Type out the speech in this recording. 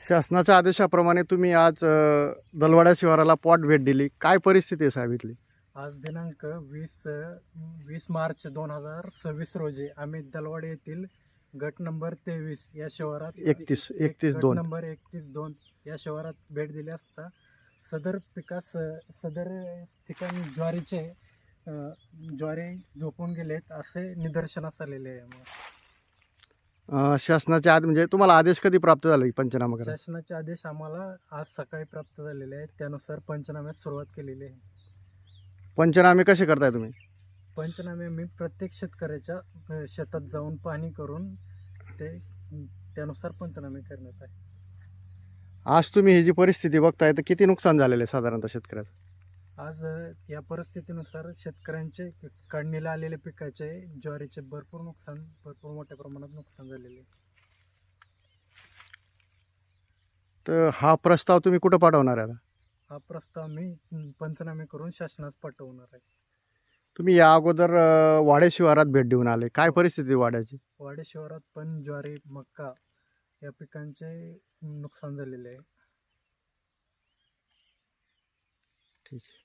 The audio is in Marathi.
शासनाच्या आदेशाप्रमाणे तुम्ही आज दलवाडा शिवाराला पॉट भेट दिली. काय परिस्थिती आहे साहेब इथली? आज दिनांक 20 मार्च 2026 रोजी आम्ही दलवाडी येथील गट नंबर 23 या शिवारात 31 गट 2 नंबर 31-2 या शिवारात भेट दिली असता सदर ठिकाणी ज्वारी झोपून गेलेत असे निदर्शनास आलेले आहे आम्हाला. शासनाचे म्हणजे तुम्हाला आदेश कधी प्राप्त झाले पंचनामा करा? शासनाचे आदेश आम्हाला आज सकाळी प्राप्त झालेले आहेत, त्यानुसार पंचनाम्यास सुरुवात केलेली आहे. पंचनामे कसे करताय तुम्ही? पंचनामे मी प्रत्येक शेतकऱ्याच्या शेतात जाऊन पाहणी करून त्यानुसार पंचनामे करण्यात आहे. आज तुम्ही ही जी परिस्थिती बघताय तर किती नुकसान झालेलं आहे साधारणतः शेतकऱ्याचं? आज या परिस्थितीनुसार शेतकऱ्यांचे काढणीला आलेले पिकाचे ज्वारीचे भरपूर मोठ्या प्रमाणात नुकसान झालेले आहे. तर हा प्रस्ताव तुम्ही कुठं पाठवणार आहे आता? हा प्रस्ताव मी पंचनामे करून शासनास पाठवणार आहे. तुम्ही या अगोदर वाडे शिवारात भेट देऊन आले. काय परिस्थिती आहे वाड्याची? वाडे शहरात पण ज्वारी, मका या पिकांचे नुकसान झालेले आहे. ठीक आहे.